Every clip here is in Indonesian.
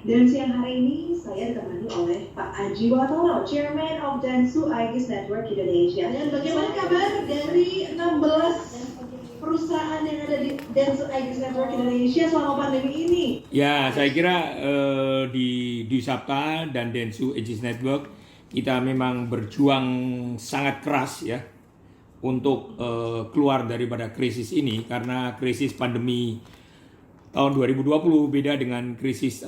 Dan siang hari ini saya ditemani oleh Pak Aji Wattono, Chairman of Dentsu Aegis Network Indonesia. Dan bagaimana kabar dari 16 perusahaan yang ada di Dentsu Aegis Network Indonesia selama pandemi ini? Ya, saya kira di Dusapta dan Dentsu Aegis Network kita memang berjuang sangat keras ya untuk keluar daripada krisis ini, karena krisis pandemi tahun 2020 beda dengan krisis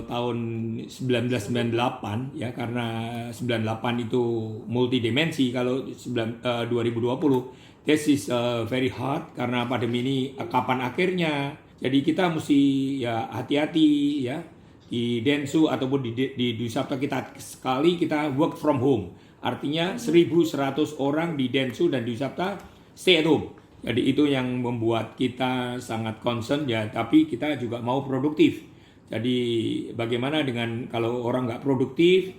tahun 1998 ya, karena 98 itu multidimensi. Kalau 2020 this is very hard karena pandemi ini kapan akhirnya. Jadi kita mesti ya hati-hati ya di Dentsu ataupun di Dusapta. Kita sekali kita work from home, artinya 1.100 orang di Dentsu dan Dusapta stay at home. Jadi itu yang membuat kita sangat concern ya, tapi kita juga mau produktif. Jadi bagaimana dengan kalau orang nggak produktif,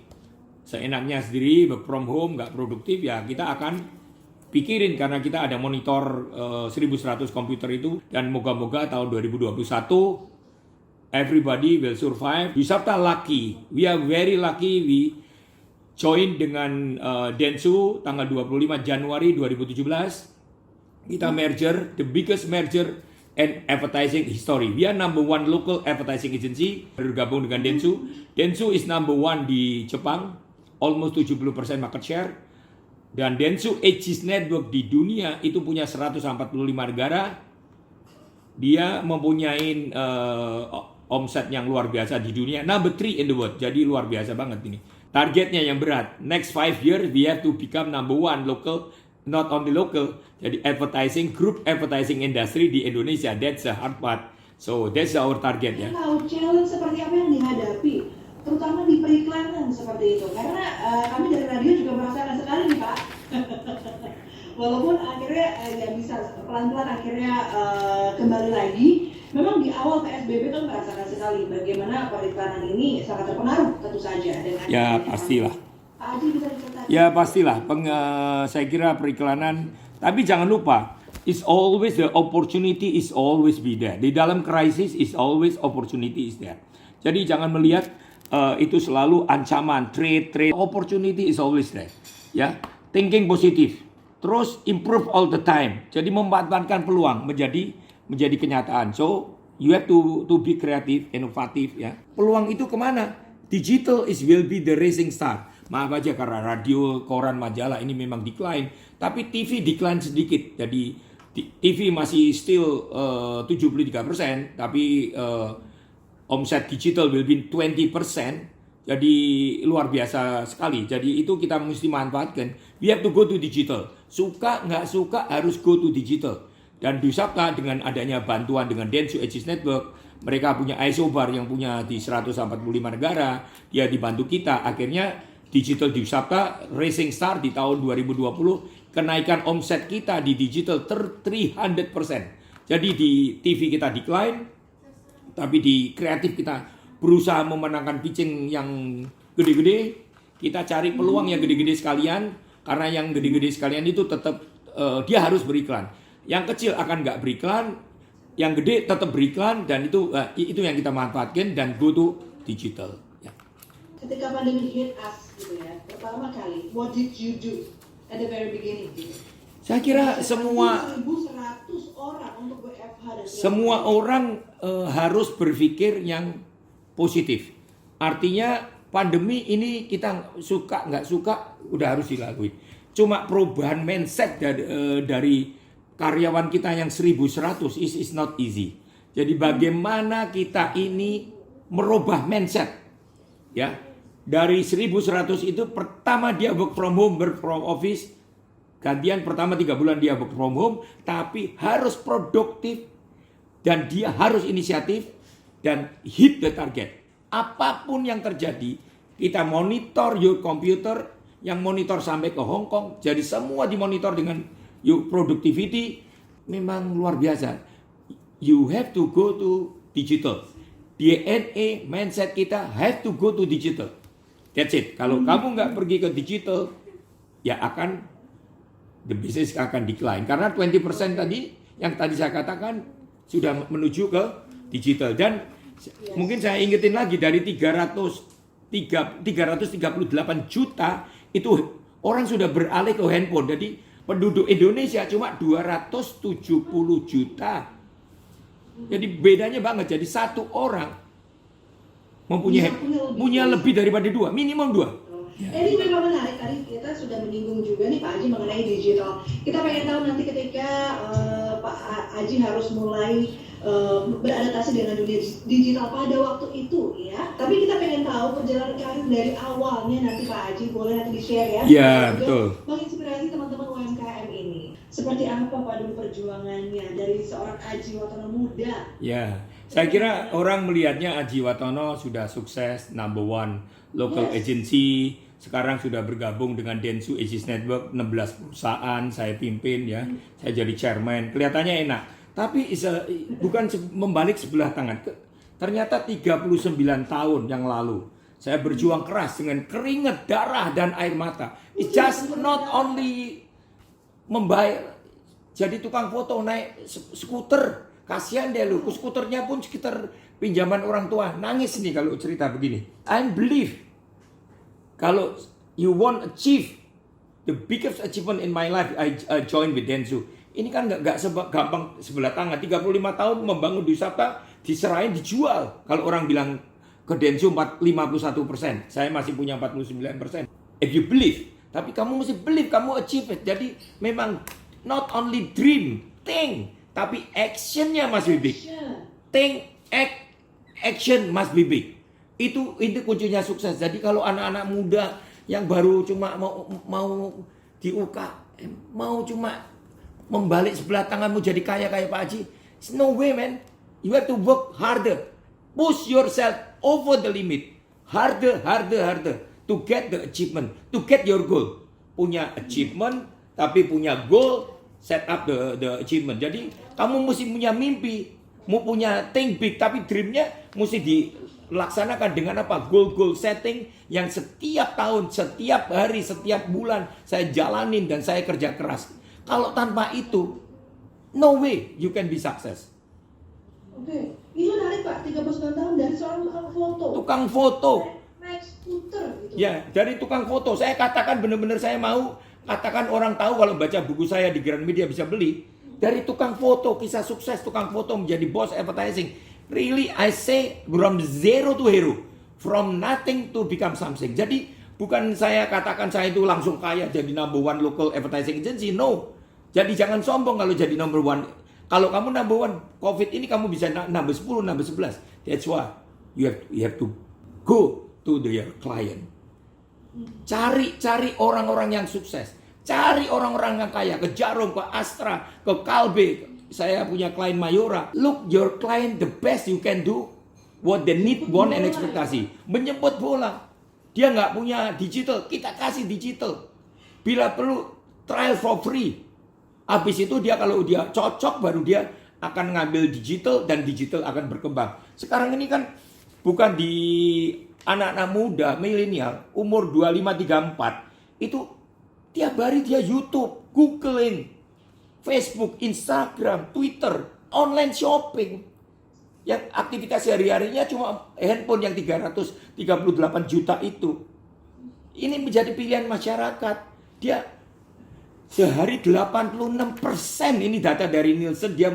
seenaknya sendiri work from home nggak produktif, ya kita akan pikirin, karena kita ada monitor 1.100 komputer itu, dan moga-moga tahun 2021 everybody will survive. Dusapta lucky, we are very lucky, we join dengan Dentsu tanggal 25 Januari 2017. Kita merger, the biggest merger and advertising history. We are number one local advertising agency bergabung dengan Dentsu. Dentsu is number one di Jepang, almost 70% market share. Dan Dentsu Aegis Network di dunia itu punya 145 negara. Dia mempunyai omset yang luar biasa di dunia, number 3 in the world. Jadi luar biasa banget ini. Targetnya yang berat, next 5 years we have to become number one local, not only local, jadi advertising, group advertising industry di Indonesia. That's a hard part. So that's our target ya. Tahu challenge seperti apa yang dihadapi, terutama di periklanan seperti itu. Karena kami dari radio juga merasakan sekali nih Pak. Walaupun akhirnya nggak bisa pelan-pelan akhirnya kembali lagi. Memang di awal PSBB kan merasakan sekali bagaimana periklanan ini sangat terpengaruh tentu saja dengan. Ya pastilah. Pak Aji bisa diceritakan? Ya pastilah, saya kira periklanan, tapi jangan lupa, it's always the opportunity is always be there. Di dalam krisis is always opportunity is there. Jadi jangan melihat itu selalu ancaman, trade, opportunity is always there. Ya, thinking positif, terus improve all the time. Jadi memanfaatkan peluang menjadi kenyataan. So you have to be creative, inovatif ya. Peluang itu kemana? Digital will be the rising star. Maaf aja karena radio, koran, majalah ini memang decline, tapi TV decline sedikit. Jadi TV masih still 73%, tapi omset digital will be 20%. Jadi luar biasa sekali. Jadi itu kita mesti manfaatkan. We have to go to digital. Suka nggak suka harus go to digital. Dan Dusapta dengan adanya bantuan dengan Dentsu Aegis Network, mereka punya iSobar yang punya di 145 negara, dia dibantu kita. Akhirnya Digital Dusapta Racing Star di tahun 2020, kenaikan omset kita di digital 300%. Jadi di TV kita decline, tapi di kreatif kita berusaha memenangkan pitching yang gede-gede. Kita cari peluang yang gede-gede sekalian, karena yang gede-gede sekalian itu tetap dia harus beriklan. Yang kecil akan nggak beriklan, yang gede tetap beriklan, dan itu yang kita manfaatkan dan go to digital. Ya. Ketika pandemi hit us gitu ya, pertama kali, what did you do at the very beginning? Gitu? Saya kira semua 1.100 orang untuk WFH dan semua orang harus berpikir yang positif. Artinya pandemi ini kita suka nggak suka udah harus dilakuin. Cuma perubahan mindset dari karyawan kita yang 1.100 is not easy. Jadi bagaimana kita ini merubah mindset ya. Dari 1.100 itu pertama dia work from home, work from office. Gantian pertama 3 bulan dia work from home, tapi harus produktif dan dia harus inisiatif dan hit the target. Apapun yang terjadi, kita monitor your computer, yang monitor sampai ke Hong Kong. Jadi semua dimonitor dengan your productivity. Memang luar biasa. You have to go to digital. DNA mindset kita have to go to digital. That's it. Kalau kamu nggak pergi ke digital, ya the business akan decline. Karena 20% tadi, yang tadi saya katakan, sudah menuju ke digital. Dan Mungkin saya ingetin lagi dari 338 juta itu orang sudah beralih ke handphone. Jadi penduduk Indonesia cuma 270 juta. Jadi bedanya banget. Jadi satu orang mempunyai punya lebih daripada dua, minimum dua. Ini memang menarik, tadi kita sudah menyinggung juga nih Pak Aji mengenai digital. Kita pengen tahu nanti ketika Pak Aji harus mulai beradaptasi dengan dunia digital pada waktu itu ya. Tapi kita pengen tahu perjalanan karir dari awalnya nanti Pak Aji, boleh nanti di-share ya. Iya, betul. Menginspirasi teman-teman UMKM ini. Seperti apa Pak dulu perjuangannya dari seorang Aji Watono muda? Ya, saya kira orang melihatnya Aji Watono sudah sukses, number one local agency. Sekarang sudah bergabung dengan Dentsu Aegis Network, 16 perusahaan saya pimpin ya. Saya jadi chairman. Kelihatannya enak. Tapi bukan membalik sebelah tangan. Ternyata 39 tahun yang lalu saya berjuang keras dengan keringat, darah dan air mata. It's just not only membayar jadi tukang foto naik skuter. Kasihan deh lu, skuternya pun sekitar pinjaman orang tua. Nangis nih kalau cerita begini. I believe kalau you want achieve the biggest achievement in my life, I join with Dentsu. Ini kan nggak gampang sebelah tangan. 35 tahun membangun wisata, diserahin, dijual. Kalau orang bilang ke Dentsu 51%, saya masih punya 49%. If you believe, tapi kamu mesti believe, kamu achieve it. Jadi memang not only dream, think, tapi actionnya must be big. Think, act, action must be big. Itu kuncinya sukses. Jadi kalau anak-anak muda yang baru cuma mau di UKM, mau cuma membalik sebelah tanganmu jadi kaya kayak Pak Haji, no way man. You have to work harder, push yourself over the limit, harder to get the achievement, to get your goal. Punya achievement, tapi punya goal, set up the achievement. Jadi kamu mesti punya mimpi, mau punya think big, tapi dreamnya mesti dilaksanakan dengan apa? Goal setting yang setiap tahun, setiap hari, setiap bulan saya jalanin dan saya kerja keras. Kalau tanpa itu, no way you can be success. Oke, ini menarik Pak, 39 tahun dari seorang tukang foto. Tukang foto. Naik skuter gitu. Ya, dari tukang foto. Saya katakan benar-benar saya mau katakan orang tahu kalau baca buku saya di Gramedia bisa beli. Dari tukang foto, kisah sukses tukang foto menjadi bos advertising. Really, I say from zero to hero, from nothing to become something. Jadi bukan saya katakan saya itu langsung kaya jadi number one local advertising agency, no. Jadi jangan sombong kalau jadi number one. Kalau kamu number one COVID ini kamu bisa number 10, number 11. That's why you have to go to your client. Cari orang-orang yang sukses. Cari orang-orang yang kaya, ke Jarum, ke Astra, ke Kalbe. Saya punya klien Mayora. Look your client the best you can do. What they need, want, and ekspektasi. Menjemput bola. Dia nggak punya digital, kita kasih digital. Bila perlu trial for free. Habis itu dia kalau dia cocok baru dia akan ngambil digital dan digital akan berkembang. Sekarang ini kan bukan di anak-anak muda, milenial, umur 25-34 itu tiap hari dia YouTube, Googling, Facebook, Instagram, Twitter, online shopping. Yang aktivitas sehari-harinya cuma handphone yang 338 juta itu. Ini menjadi pilihan masyarakat. Dia sehari 86%, ini data dari Nielsen, dia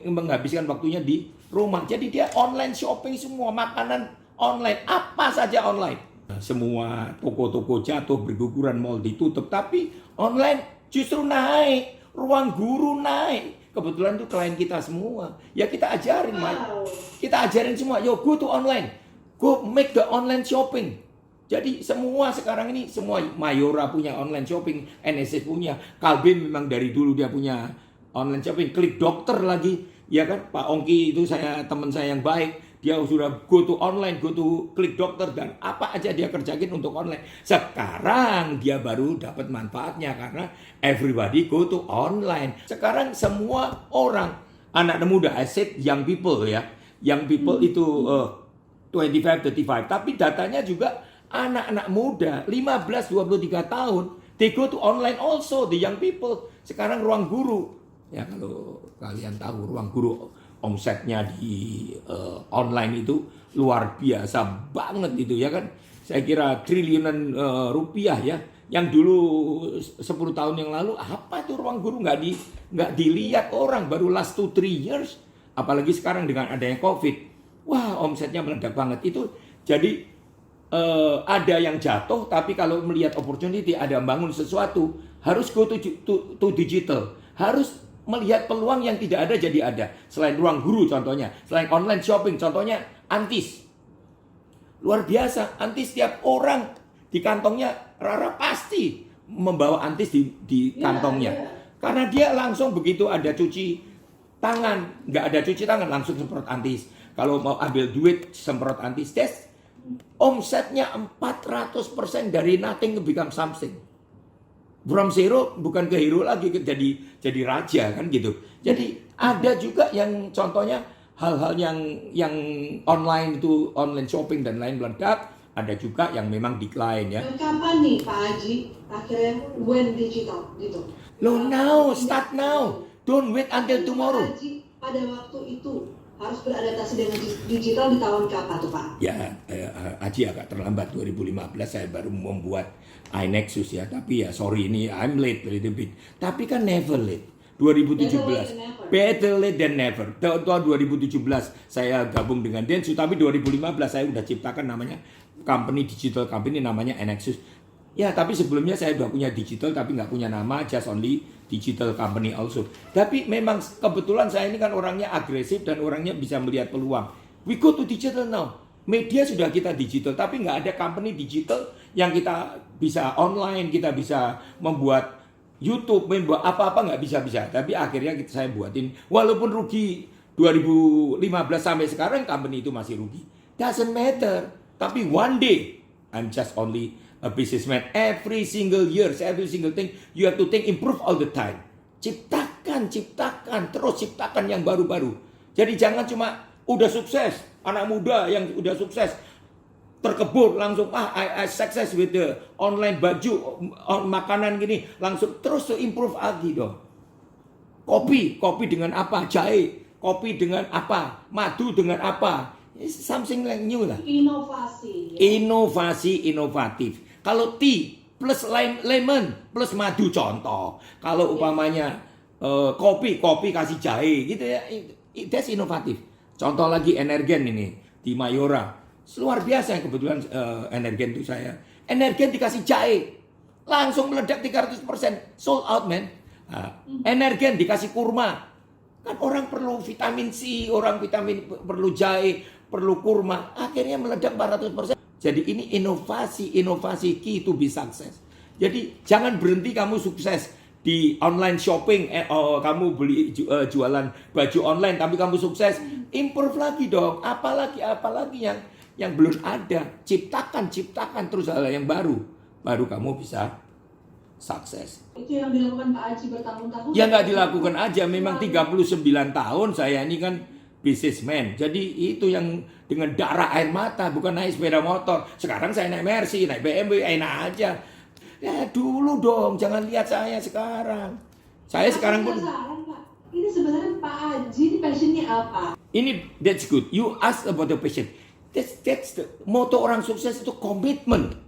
menghabiskan waktunya di rumah. Jadi dia online shopping semua, makanan online, apa saja online. Semua toko-toko jatuh, berguguran, mall ditutup. Tapi online justru naik, ruang guru naik. Kebetulan itu klien kita semua. Ya kita ajarin, Mike. Kita ajarin semua, yo go to online. Go make the online shopping. Jadi semua sekarang ini, semua Mayora punya online shopping, NSC punya, Kalbe memang dari dulu dia punya online shopping, Klik Dokter lagi, ya kan, Pak Ongki itu teman saya yang baik, dia sudah go to online, go to Klik Dokter dan apa aja dia kerjain untuk online. Sekarang dia baru dapat manfaatnya karena everybody go to online. Sekarang semua orang, anak muda, I said young people ya, young people itu 25-35, tapi datanya juga anak-anak muda 15-23 tahun, they go to online also, the young people. Sekarang ruang guru, ya kalau kalian tahu ruang guru omsetnya di online itu luar biasa banget itu ya kan. Saya kira triliunan rupiah ya. Yang dulu 10 tahun yang lalu apa itu ruang guru nggak dilihat orang, baru last 2-3 years. Apalagi sekarang dengan adanya COVID. Wah, omsetnya meledak banget itu. Jadi ada yang jatuh, tapi kalau melihat opportunity, ada bangun sesuatu, harus go to digital. Harus melihat peluang yang tidak ada jadi ada. Selain ruang guru contohnya, selain online shopping contohnya, Antis. Luar biasa, Antis tiap orang di kantongnya Rara pasti membawa Antis di kantongnya. Karena dia langsung begitu ada cuci tangan, nggak ada cuci tangan langsung semprot Antis. Kalau mau ambil duit semprot Antis, omsetnya 400% dari nothing become something. From zero bukan ke hero lagi, jadi raja kan gitu. Jadi ada juga yang contohnya hal-hal yang online itu, online shopping dan lain meledak. Ada juga yang memang decline ya. Dan kapan nih Pak Haji akhirnya went digital gitu? Now, start now. Don't wait until tomorrow. Pak Haji pada waktu itu harus beradaptasi dengan digital di tahun kapan tuh Pak? Ya, Haji agak terlambat 2015 saya baru membuat iNexus ya. Tapi ya sorry ini I'm late a little bit. Tapi kan never late. 2017 better late than never. Tahun 2017 saya gabung dengan Densu, tapi 2015 saya udah ciptakan namanya digital company namanya iNexus. Ya, tapi sebelumnya saya udah punya digital tapi nggak punya nama, just only digital company also. Tapi memang kebetulan saya ini kan orangnya agresif dan orangnya bisa melihat peluang. We go to digital now. Media sudah kita digital, tapi nggak ada company digital yang kita bisa online, kita bisa membuat YouTube, membuat apa-apa nggak bisa-bisa. Tapi akhirnya saya buatin, walaupun rugi 2015 sampai sekarang company itu masih rugi. Doesn't matter. Tapi one day, I'm just only a businessman. Every single year, every single thing, you have to think, improve all the time. Ciptakan, terus ciptakan yang baru-baru. Jadi jangan cuma udah sukses, anak muda yang udah sukses, terkebur langsung, I success with the online baju, makanan gini, langsung terus to improve lagi dong. Kopi dengan apa? Jahe. Kopi dengan apa? Madu dengan apa? Something like new lah. Inovasi. Ya? Inovasi, inovatif. Kalau tea plus lemon plus madu contoh. Kalau umpamanya kopi kasih jahe gitu ya. That's inovatif. Contoh lagi Energen ini di Mayora. Luar biasa yang kebetulan Energen itu saya. Energen dikasih jahe. Langsung meledak 300%. Sold out man. Energen dikasih kurma. Kan orang perlu vitamin C, orang perlu jahe, perlu kurma, akhirnya meledak 400%. Jadi ini inovasi key to be success. Jadi jangan berhenti kamu sukses di online shopping, kamu beli jualan baju online, tapi kamu sukses, improve lagi dong. Apalagi yang belum ada, ciptakan terus hal yang baru kamu bisa sukses. Itu yang dilakukan Pak Haji bertahun-tahun. Ya nggak dilakukan aja, memang 39 tahun saya ini kan businessman. Jadi itu yang dengan darah air mata, bukan naik sepeda motor. Sekarang saya naik Mercy, naik BMW, enak aja. Ya dulu dong, jangan lihat saya sekarang. Saya sekarang pun. Pak. Ini sebenarnya Pak Haji ini passionnya apa? That's good. You ask about the passion. That's the motto orang sukses itu komitmen,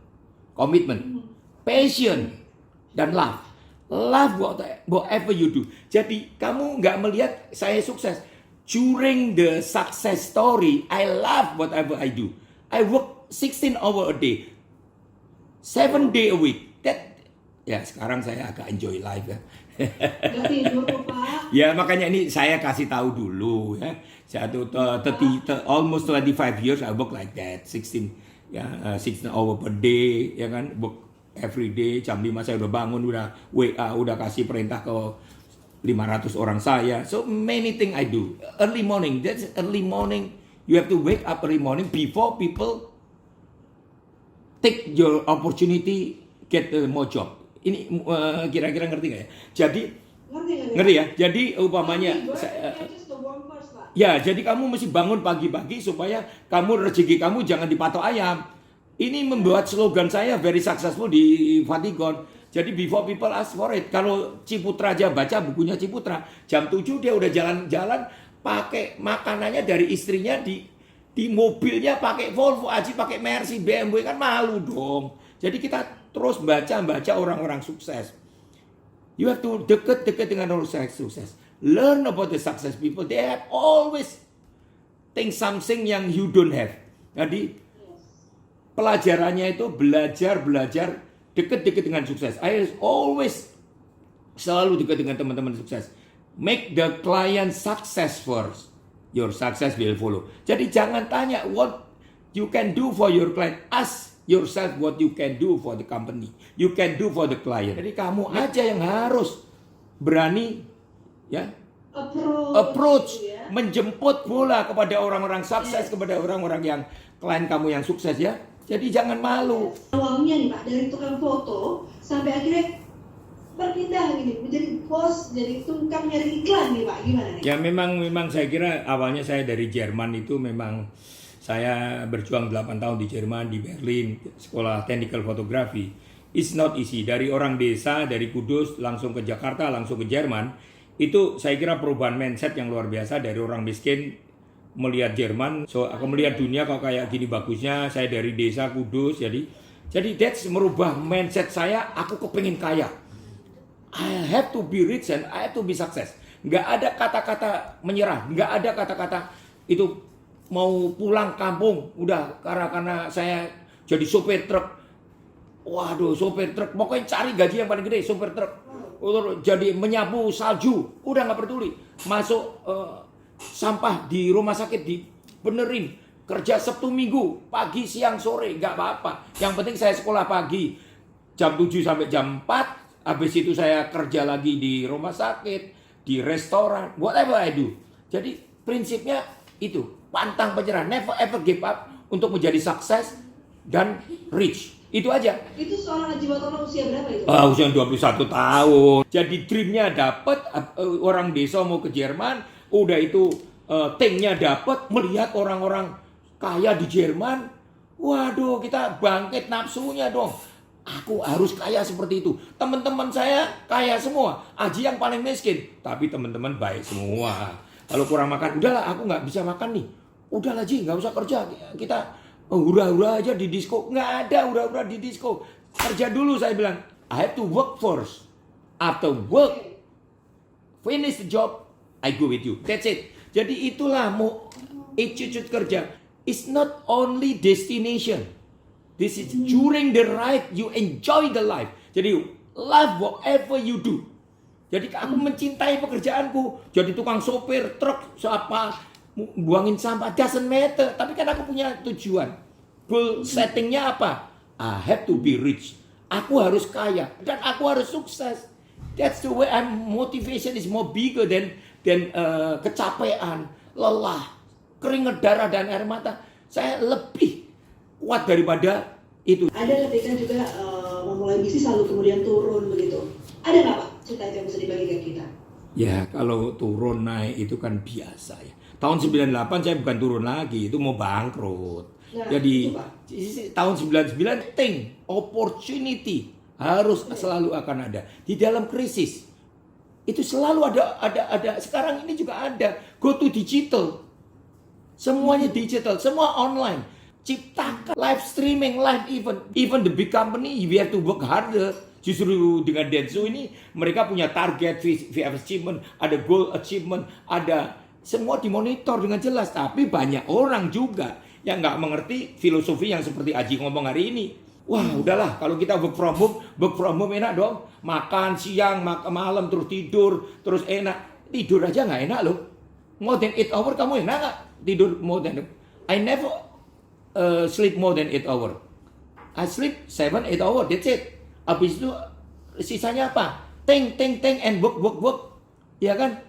passion dan love. Love whatever you do. Jadi kamu nggak melihat saya sukses. During the success story, I love whatever I do. I work 16 hours a day, 7 days a week. Ya sekarang saya agak enjoy life ya. Ya makanya ini saya kasih tahu dulu ya. Saya tuh almost 25 years I work like that, 16 hours per day ya kan, work every day. Jam 5 saya udah bangun, udah WA, udah kasih perintah ke 500 orang saya. So many things I do. Early morning, that's early morning. You have to wake up early morning before people take your opportunity, get more job. Ini kira-kira ngerti nggak ya? Jadi ngerti ya. Jadi umpamanya ya, jadi kamu mesti bangun pagi-pagi supaya rezeki kamu jangan dipatok ayam. Ini membuat slogan saya very successful di Vatigon. Jadi before people ask for it. Kalau Ciputra aja baca bukunya Ciputra, jam 7 dia udah jalan-jalan pakai makanannya dari istrinya di mobilnya pakai Volvo, Aji pakai Mercy, BMW, kan malu dong. Jadi kita terus baca orang-orang sukses. You have to dekat dengan orang sukses. Learn about the success people. They have always think something yang you don't have. Jadi pelajarannya itu belajar dekat dengan sukses. I always selalu dekat dengan teman-teman sukses. Make the client success first. Your success will follow. Jadi jangan tanya what you can do for your client. Ask yourself what you can do for the company. You can do for the client. Jadi kamu aja yang harus berani ya approach ya. Menjemput bola kepada orang-orang sukses, kepada orang-orang yang klien kamu yang sukses ya. Jadi jangan malu. Awalnya nih Pak, dari tukang foto sampai akhirnya berpindah gini menjadi bos, jadi tukang nyari iklan nih Pak, gimana nih? Ya memang saya kira awalnya saya dari Jerman itu memang saya berjuang 8 tahun di Jerman, di Berlin, sekolah technical fotografi. It's not easy. Dari orang desa, dari Kudus langsung ke Jakarta, langsung ke Jerman. Itu saya kira perubahan mindset yang luar biasa dari orang miskin melihat Jerman. So aku melihat dunia kok kayak gini bagusnya. Saya dari desa Kudus, jadi that's merubah mindset saya. Aku kepengin kaya. I have to be rich and I have to be success. Nggak ada kata-kata menyerah, nggak ada kata-kata itu mau pulang kampung. Udah karena saya jadi sopir truk. Waduh, sopir truk, pokoknya cari gaji yang paling gede, sopir truk. Jadi menyapu salju, udah nggak peduli. Masuk sampah di rumah sakit dibenerin, kerja Sabtu Minggu, pagi siang sore, nggak apa-apa. Yang penting saya sekolah pagi jam 7 sampai jam 4. Habis itu saya kerja lagi di rumah sakit, di restoran, whatever I do. Jadi prinsipnya itu, pantang penyerah, never ever give up untuk menjadi sukses dan rich. Itu aja. Itu seorang Haji Watono usia berapa itu? Usia 21 tahun. Jadi dreamnya dapat, orang desa mau ke Jerman, udah itu thinknya dapat, melihat orang-orang kaya di Jerman. Waduh, kita bangkit nafsunya dong. Aku harus kaya seperti itu. Teman-teman saya kaya semua. Aji yang paling miskin, tapi teman-teman baik semua. Kalau kurang makan, udahlah aku nggak bisa makan nih. Udahlah Ji, nggak usah kerja. Kita hura-hura aja di disco. Nggak ada hura-hura di disco. Kerja dulu, saya bilang. I have to work first. After work, finish the job, I go with you. That's it. Jadi itulah mau attitude kerja. It's not only destination. This is during the ride, you enjoy the life. Jadi love whatever you do. Jadi aku mencintai pekerjaanku. Jadi tukang sopir, truk, siapa, buangin sampah, doesn't matter. Tapi kan aku punya tujuan. Goal settingnya apa? I have to be rich. Aku harus kaya dan aku harus sukses. That's the way motivation is more bigger than kecapean, lelah, keringat darah dan air mata. Saya lebih kuat daripada itu. Ada ketika juga memulai bisnis lalu kemudian turun begitu. Ada nggak Pak cerita yang bisa dibagikan kita? Ya kalau turun naik itu kan biasa ya. Tahun 98 saya bukan turun lagi, itu mau bangkrut. Nah, jadi itu, Pak. tahun 99 opportunity harus selalu akan ada di dalam krisis. Itu selalu ada. Sekarang ini juga ada. Go to digital. Semuanya digital, semua online. Ciptakan live streaming, live event. Even the big company, we have to work harder. Justru dengan Dentsu ini, mereka punya target, VF achievement, ada goal achievement, ada semua dimonitor dengan jelas. Tapi banyak orang juga yang nggak mengerti filosofi yang seperti Aji ngomong hari ini. Wah, udahlah, kalau kita work from home enak dong. Makan siang, makan malam, terus tidur, terus enak. Tidur aja nggak enak loh. More than 8 hours kamu enak nggak? Tidur more than... I never sleep more than 8 hours. I sleep 7-8 hours, that's it. Habis itu sisanya apa? Think and work. Ya kan?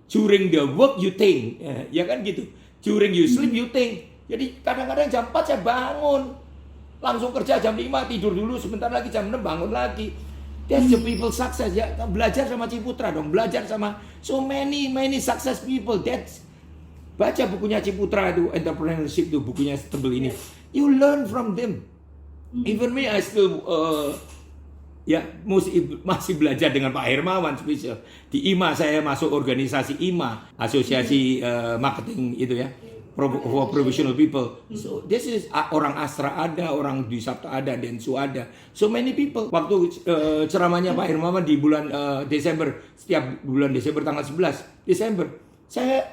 During the work you think. Ya kan gitu. During you sleep you think. Jadi kadang-kadang jam 4 saya bangun. Langsung kerja jam 5, tidur dulu sebentar lagi jam 6 bangun lagi. That's the people success ya. Belajar sama Ciputra dong. Belajar sama so many success people. That's baca bukunya Ciputra itu, entrepreneurship itu, bukunya tebel ini. You learn from them. Even me, I still Ya, masih belajar dengan Pak Hermawan spesial. Di IMA saya masuk organisasi IMA, Asosiasi Marketing itu ya. For professional people. So this is orang Astra ada, orang Dwi Sabta ada, Densu ada. So many people. Waktu ceramahnya Pak Hermawan di bulan Desember, setiap bulan Desember tanggal 11 Desember, saya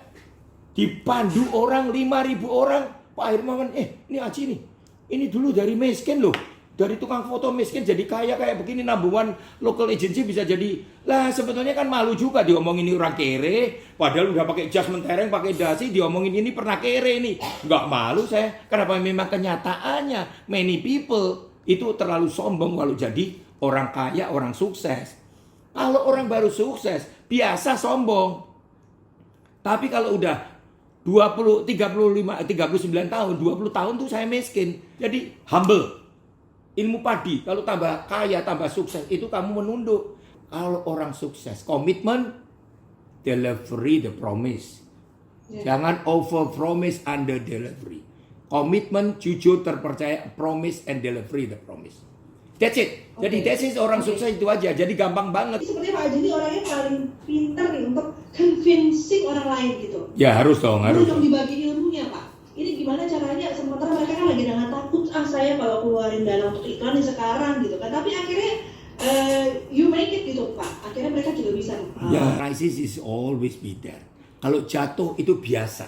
dipandu orang 5.000 orang. Pak Hermawan, ini Aji nih. Ini dulu dari miskin loh. Dari tukang foto miskin jadi kaya kayak begini, number one local agency bisa jadi. Lah sebetulnya kan malu juga diomongin ini orang kere, padahal udah pakai jas mentereng, pakai dasi, diomongin ini pernah kere nih. Nggak malu saya. Kenapa? Memang kenyataannya many people itu terlalu sombong kalau jadi orang kaya, orang sukses. Kalau orang baru sukses biasa sombong. Tapi kalau udah 20, 35, 39 tahun, 20 tahun tuh saya miskin. Jadi humble. Ilmu padi, kalau tambah kaya, tambah sukses, itu kamu menunduk. Kalau orang sukses, komitmen, delivery the promise. Jangan over promise, under delivery. Komitmen, jujur, terpercaya, promise and delivery the promise. That's it. Jadi that's it, orang sukses itu aja. Jadi gampang banget. Sepertinya Pak Aji ini orangnya paling pintar nih untuk convincing orang lain gitu. Ya harus dong, harus. Dong dibagi ilmunya Pak. Ini gimana caranya, sementara mereka kan lagi dengan takut, saya kalau keluarin dana untuk iklan nih sekarang gitu kan. Tapi akhirnya you make it gitu Pak. Akhirnya mereka juga bisa. Ya, crisis is always be there. Kalau jatuh itu biasa.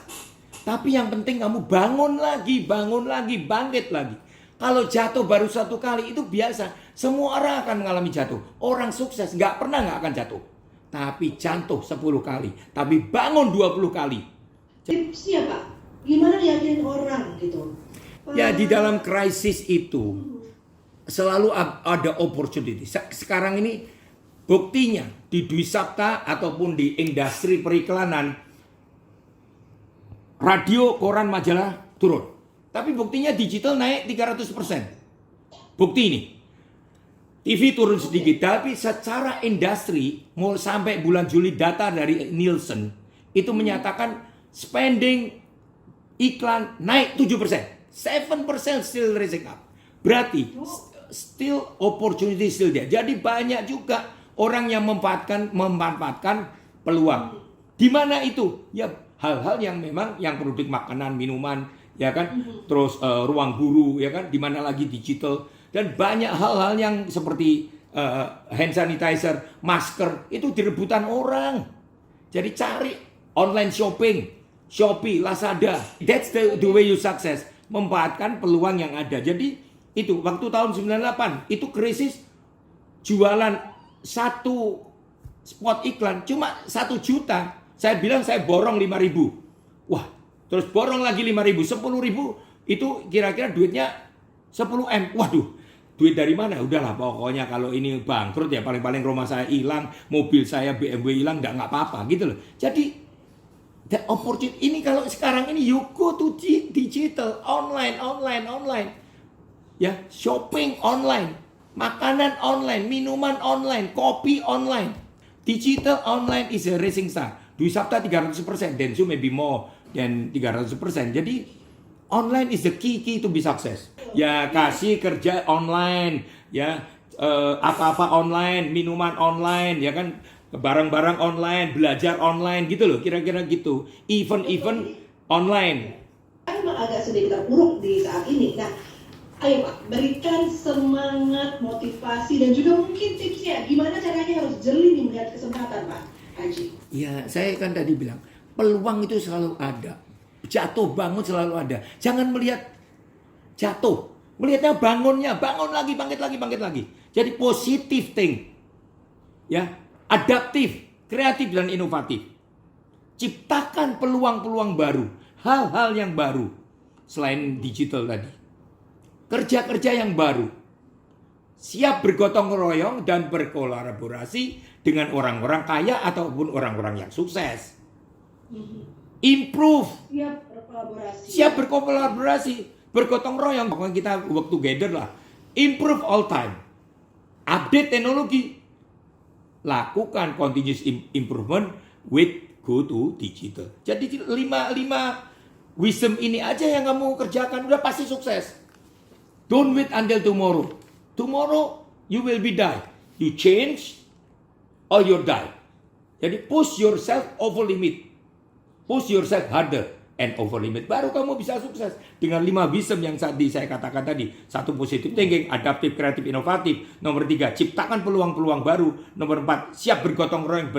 Tapi yang penting kamu bangun lagi, bangkit lagi. Kalau jatuh baru satu kali itu biasa. Semua orang akan mengalami jatuh. Orang sukses nggak akan jatuh. Tapi jatuh 10 kali. Tapi bangun 20 kali. Tipsnya Pak, gimana yakinin orang gitu? Ya di dalam krisis itu selalu ada opportunity. Sekarang ini buktinya di Dwi Sabta ataupun di industri periklanan, radio, koran, majalah turun. Tapi buktinya digital naik 300%. Bukti ini. TV turun sedikit, tapi secara industri mau sampai bulan Juli data dari Nielsen itu menyatakan spending iklan naik 7%. 7% still rising up. Berarti still opportunity still there. Jadi banyak juga orang yang memanfaatkan peluang. Di mana itu? Ya hal-hal yang memang yang produk makanan, minuman, ya kan? Terus ruang guru, ya kan? Di mana lagi digital dan banyak hal-hal yang seperti hand sanitizer, masker itu direbutan orang. Jadi cari online shopping, Shopee, Lazada. That's the way you success. Memanfaatkan peluang yang ada. Jadi itu waktu tahun 98 itu krisis jualan satu spot iklan cuma 1 juta. Saya bilang saya borong 5.000. Wah, terus borong lagi 5.000, 10.000 itu kira-kira duitnya 10 M. Waduh, duit dari mana? Udahlah pokoknya kalau ini bangkrut ya paling-paling rumah saya hilang, mobil saya BMW hilang, nggak apa-apa gitu loh. Jadi the opportunity ini kalau sekarang ini you go to digital, online. Ya, shopping online, makanan online, minuman online, kopi online. Digital online is a rising star. Dwi Sabta 300%, Densu maybe more than 300%. Jadi online is the key to be success. Ya, kasih kerja online, ya apa-apa online, minuman online, ya kan? Barang-barang online, belajar online gitu loh, kira-kira gitu. Event online. Kan memang agak sedikit terpuruk di saat ini. Nah, ayo Pak, berikan semangat, motivasi, dan juga mungkin tipsnya. Gimana caranya harus jeli nih melihat kesempatan Pak Aji? Ya, saya kan tadi bilang, peluang itu selalu ada. Jatuh bangun selalu ada. Jangan melihat jatuh. Melihatnya bangunnya, bangun lagi, bangkit lagi. Jadi positive thing. Ya. Adaptif, kreatif, dan inovatif. Ciptakan peluang-peluang baru. Hal-hal yang baru. Selain digital tadi. Kerja-kerja yang baru. Siap bergotong royong dan berkolaborasi dengan orang-orang kaya ataupun orang-orang yang sukses. Improve. Siap berkolaborasi. Bergotong royong. Pokoknya kita work together lah. Improve all time. Update teknologi. Lakukan continuous improvement with go to digital. Jadi 5 wisdom ini aja yang kamu kerjakan udah pasti sukses. Don't wait until tomorrow. Tomorrow you will be die. You change or you die. Jadi push yourself over limit. Push yourself harder and over limit. Baru kamu bisa sukses. Dengan 5 wisdom yang tadi saya katakan tadi. 1, positive thinking, adaptif, kreatif, inovatif. Nomor 3, ciptakan peluang-peluang baru. Nomor 4, siap bergotong royong,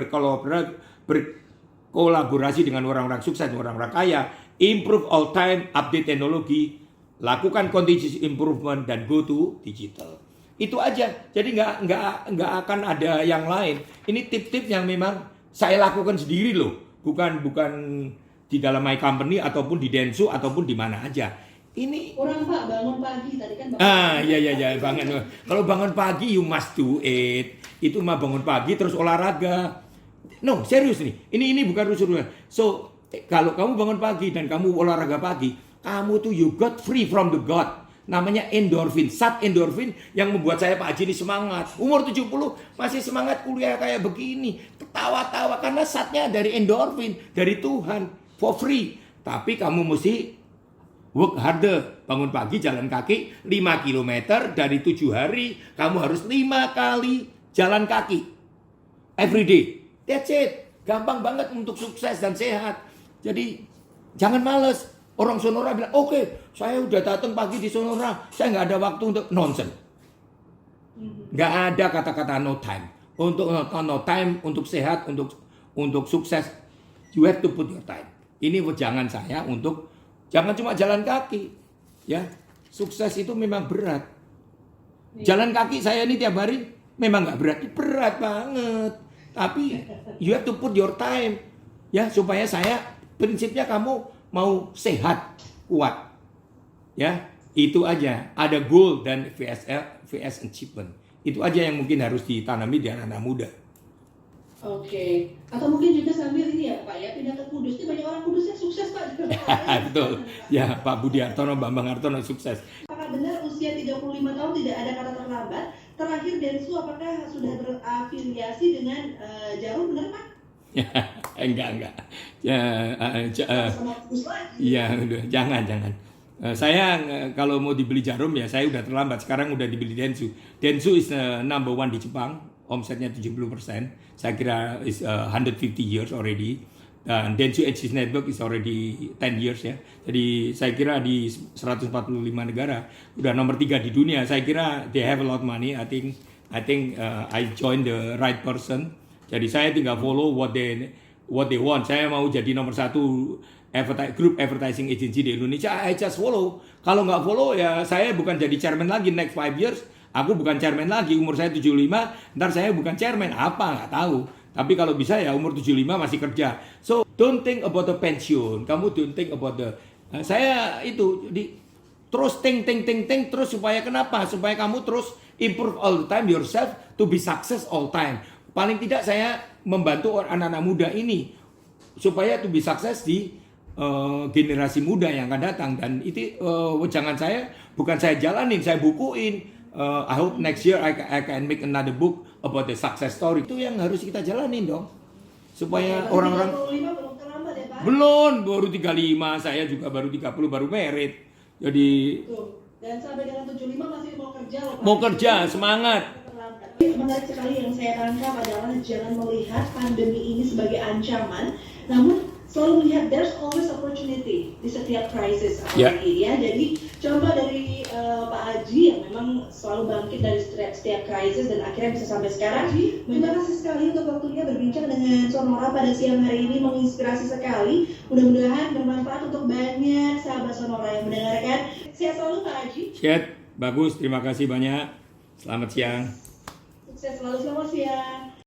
berkolaborasi dengan orang-orang sukses, orang-orang kaya. Improve all time, update teknologi. Lakukan continuous improvement dan go to digital. Itu aja. Jadi nggak akan ada yang lain. Ini tip-tip yang memang saya lakukan sendiri loh. Bukan di dalam my company ataupun di Dentsu ataupun di mana aja. Ini kurang Pak, bangun pagi tadi kan. Iya bangun. Kalau bangun pagi you must do it. Itu mah bangun pagi terus olahraga. No, serius nih. Ini bukan rusuh. So, kalau kamu bangun pagi dan kamu olahraga pagi, kamu tuh you got free from the God. Namanya endorfin, zat endorfin yang membuat saya Pak Haji ini semangat. Umur 70 masih semangat kuliah kayak begini. Ketawa-tawa karena zatnya dari endorfin, dari Tuhan, for free. Tapi kamu mesti work harder. Bangun pagi jalan kaki 5 km dari 7 hari. Kamu harus 5 kali jalan kaki. Every day. That's it. Gampang banget untuk sukses dan sehat. Jadi jangan males. Orang Sonora bilang, oke, saya udah datang pagi di Sonora, saya nggak ada waktu untuk nonsen. Nggak ada kata-kata no time. Untuk no time, untuk sehat, untuk sukses, you have to put your time. Ini jangan saya jangan cuma jalan kaki, ya. Sukses itu memang berat. Jalan kaki saya ini tiap hari memang nggak berat banget. Tapi you have to put your time, ya, supaya prinsipnya kamu mau sehat, kuat. Ya, itu aja. Ada goal dan VS achievement. Itu aja yang mungkin harus ditanami di anak-anak muda. Oke. Atau mungkin juga sambil ini ya Pak ya, pindah ke Kudus. Ini banyak orang Kudus yang sukses Pak. Betul. Ya, Pak Budi Hartono, Bambang Hartono sukses. Apakah benar usia 35 tahun tidak ada kata terlambat? Terakhir Dentsu apakah sudah berafiliasi dengan Jarum, benar Pak? Enggak. Jangan. Saya kalau mau dibeli Jarum ya saya udah terlambat. Sekarang udah dibeli Dentsu. Dentsu is number 1 di Jepang. Omsetnya 70%. Saya kira is 150 years already. Dan Dentsu Edge Network is already 10 years ya. Jadi saya kira di 145 negara udah nomor 3 di dunia. Saya kira they have a lot of money. I think I joined the right person. Jadi saya tinggal follow what they want. Saya mau jadi nomor 1 group advertising agency di Indonesia. I just follow. Kalau nggak follow ya saya bukan jadi chairman lagi next 5 years. Aku bukan chairman lagi. Umur saya 75. Ntar saya bukan chairman. Apa nggak tahu. Tapi kalau bisa ya umur 75 masih kerja. So don't think about the pension. Kamu don't think about the. Saya itu terus think terus supaya kenapa? Supaya kamu terus improve all the time yourself to be success all time. Paling tidak saya membantu anak-anak muda ini supaya to be sukses di generasi muda yang akan datang. Dan itu bukan saya jalanin, saya bukuin. I hope next year I can make another book about the success story. Itu yang harus kita jalanin dong. Supaya orang-orang 35 belum terlambat ya Pak? Belum, baru 35, saya juga baru 30, baru merit. Jadi Tuh. Dan sampai dengan 75 masih mau kerja loh Pak. mau kerja, semangat. Menarik sekali yang saya tangkap adalah jangan melihat pandemi ini sebagai ancaman, namun selalu melihat there's always opportunity di setiap krisis apalagi ya. Jadi contoh dari Pak Haji yang memang selalu bangkit dari setiap krisis dan akhirnya bisa sampai sekarang. Terima kasih sekali untuk waktunya berbincang dengan Sonora pada siang hari ini, menginspirasi sekali. Mudah-mudahan bermanfaat untuk banyak sahabat Sonora yang mendengarkan. Sehat selalu Pak Haji. Sehat, bagus, terima kasih banyak. Selamat siang. Sukses selalu, selamat siang.